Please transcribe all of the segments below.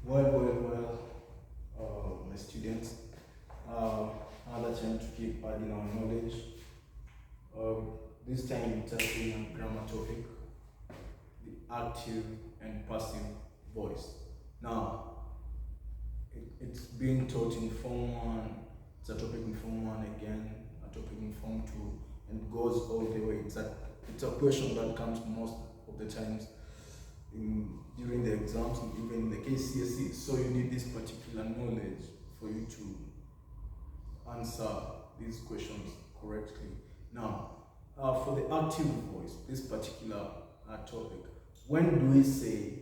My students, another time to keep adding our knowledge. This time just in a grammar topic, the active and passive voice. Now, it's being taught in Form 1, it's a topic in Form 1 again, a topic in Form 2, and goes all the way. It's a question that comes most of the times during the exams and even in the KCSE. So you need this particular knowledge for you to answer these questions correctly. Now, for the active voice, this particular topic, when do we say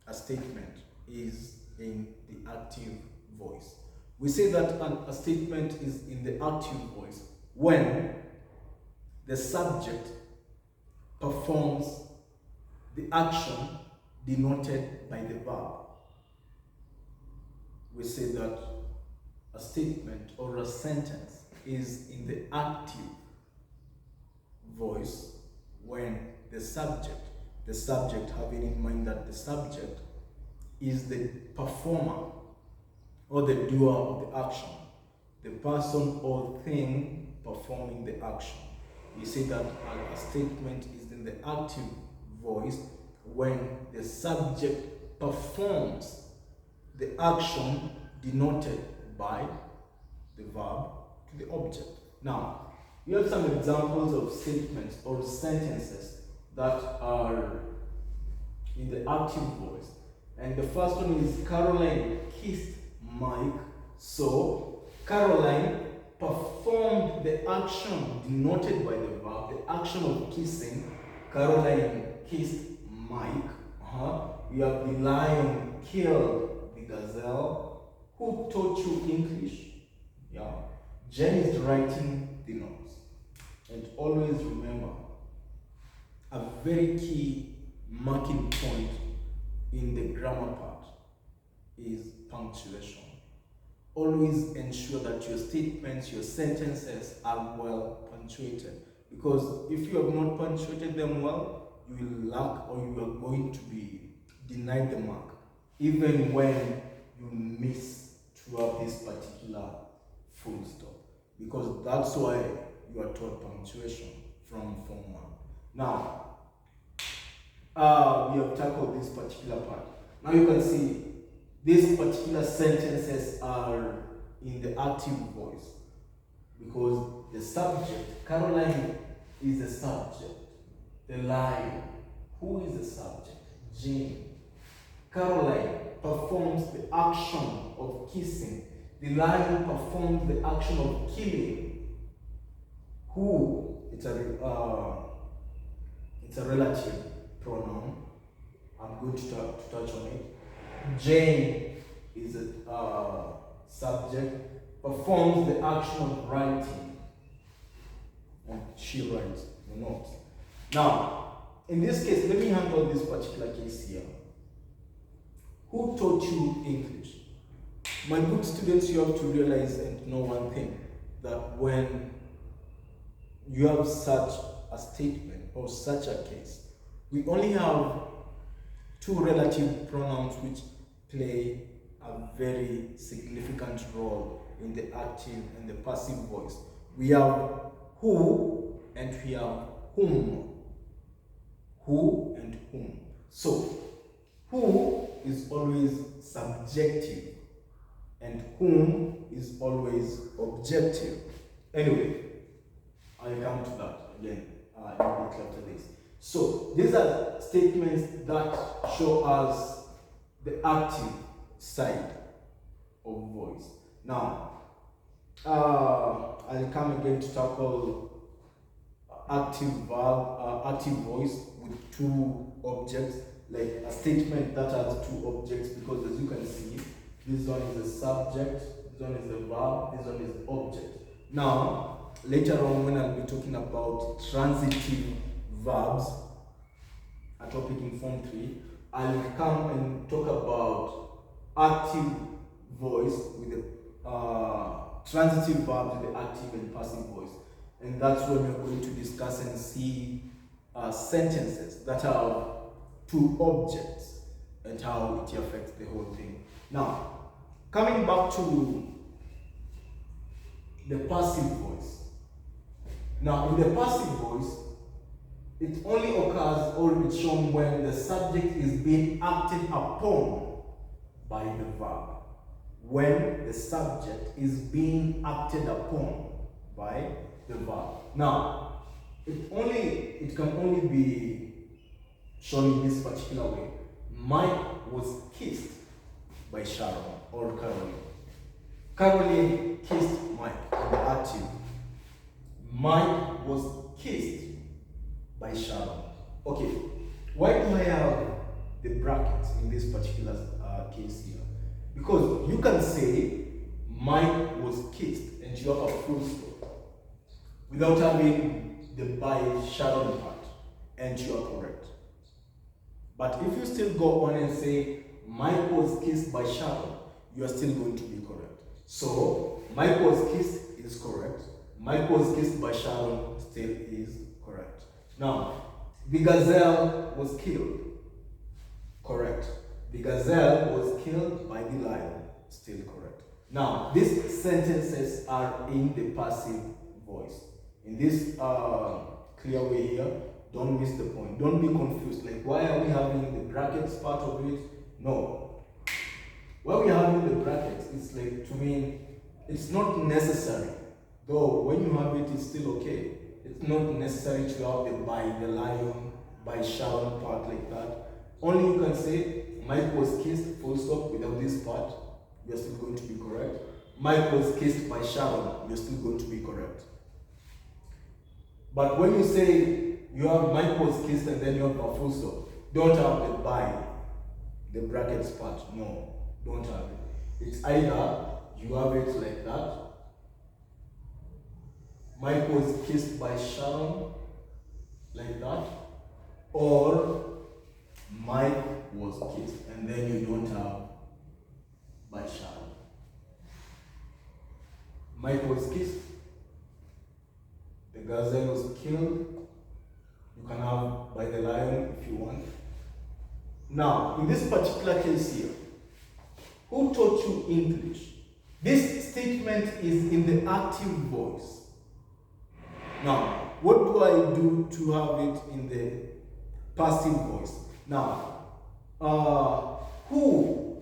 a statement is in the active voice? We say that a statement is in the active voice when the subject performs the action denoted by the verb. We say that a statement or a sentence is in the active voice when the subject having in mind that the subject is the performer or the doer of the action, the person or thing performing the action. We say that a statement is in the active voice when the subject performs the action denoted by the verb to the object. Now, we have some examples of statements or sentences that are in the active voice. And the first one is Caroline kissed Mike. So, Caroline performed the action denoted by the verb, the action of kissing. Caroline kissed Mike. We have the lion killed the gazelle. Who taught you English? Yeah. Jen is writing the notes. And always remember, a very key marking point in the grammar part is punctuation. Always ensure that your statements, your sentences are well punctuated. Because if you have not punctuated them well, you will lack or you are going to be denied the mark, even when you miss throughout this particular full stop. Because that's why you are taught punctuation from Form 1. Now, we have tackled this particular part. Now you can see these particular sentences are in the active voice because the subject, Caroline, is the subject. The lion, who is the subject? Jane. Caroline performs the action of kissing. The lion performs the action of killing. Who? It's a relative pronoun. I'm going to touch on it. Jane is a subject, performs the action of writing, and she writes the notes. Now, in this case, let me handle this particular case here. Who taught you English? My good students, you have to realize and know one thing, that when you have such a statement or such a case, we only have two relative pronouns which play a very significant role in the active and the passive voice. We have who and we have whom. Who and whom. So, who is always subjective and whom is always objective. Anyway, I'll come to that again a bit after this. So, these are statements that show us the active side of voice. Now, I'll come again to tackle active voice with two objects, like a statement that has two objects, because as you can see, this one is the subject, this one is the verb, this one is the object. Now, later on when I'll be talking about transitive verbs, a topic in Form 3, I'll come and talk about active voice with the transitive verbs with the active and passive voice. And that's when we're going to discuss and see sentences that have two objects and how it affects the whole thing. Now, coming back to the passive voice. Now, in the passive voice, it only occurs or it's shown when the subject is being acted upon by the verb. When the subject is being acted upon by the verb. Now, it can only be shown in this particular way. Mike was kissed by Sharon or Caroline. Caroline kissed Mike in the active. Mike was kissed by Sharon. Okay, why do I have the brackets in this particular case here? Because you can say Mike was kissed and you have a full stop without having the by Sharon part, and you are correct. But if you still go on and say Mike was kissed by Sharon, you are still going to be correct. So Mike was kissed is correct. Mike was kissed by Sharon still is correct. Now, the gazelle was killed. Correct. The gazelle was killed by the lion. Still correct. Now, these sentences are in the passive voice. In this clear way here, don't miss the point. Don't be confused. Like, why are we having the brackets part of it? No. Why we are having the brackets, it's like, to me, it's not necessary. Though, when you have it, it's still okay. It's not necessary to have the by the lion, by Sharon part like that. Only you can say, Mike was kissed, full stop, without this part, you're still going to be correct. Mike was kissed by Sharon, you're still going to be correct. But when you say you have Mike was kissed and then you have a full stop, don't have the by, the brackets part. No, don't have it. It's either you have it like that. Mike was kissed by Sharon, like that, or Mike was kissed, and then you don't have by Sharon. Mike was kissed, the gazelle was killed, you can have by the lion if you want. Now, in this particular case here, who taught you English? This statement is in the active voice. Now, what do I do to have it in the passive voice? Now, who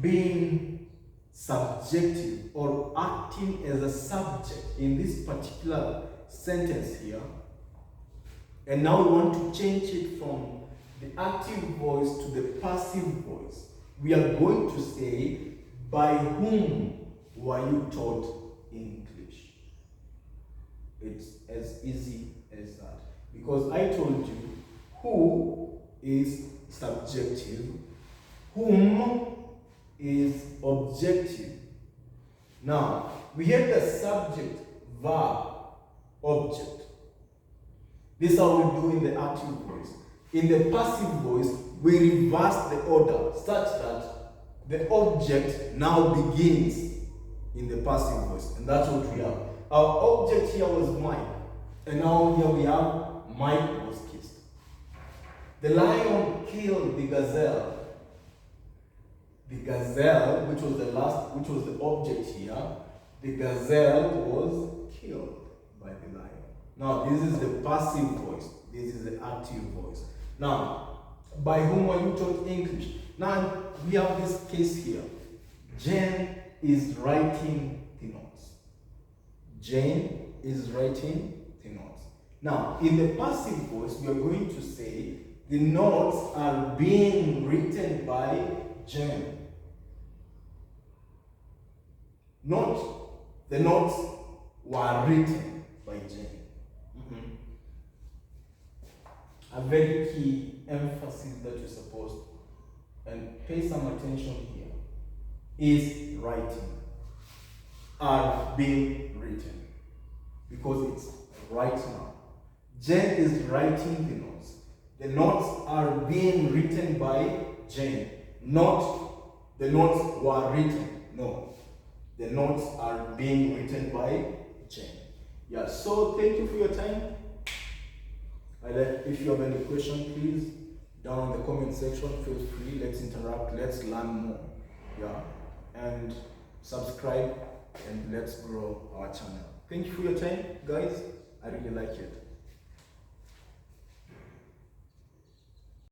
being subjective or acting as a subject in this particular sentence here, and now we want to change it from the active voice to the passive voice. We are going to say, by whom were you taught English? It's as easy as that. Because I told you, who is subjective, whom is objective. Now, we have the subject, verb, object. This is how we do in the active voice. In the passive voice, we reverse the order such that the object now begins in the passive voice. And that's what we have. Our object here was Mike. And now here we have Mike was kissed. The lion killed the gazelle. The gazelle, which was the object here, the gazelle was killed by the lion. Now, this is the passive voice. This is the active voice. Now, by whom are you taught English? Now, we have this case here. Jane is writing the notes. Jane is writing the notes. Now, in the passive voice, we are going to say the notes are being written by Jane. Not the notes were written by Jane. A very key emphasis that you're supposed to, and pay some attention here, is writing. Are being written. Because it's right now. Jane is writing the notes. The notes are being written by Jane. Not the notes were written. No. The notes are being written by Jane. Yeah, so thank you for your time. If you have any question, please, down in the comment section, feel free. Let's interact. Let's learn more. Yeah, and subscribe and let's grow our channel. Thank you for your time, guys. I really like it.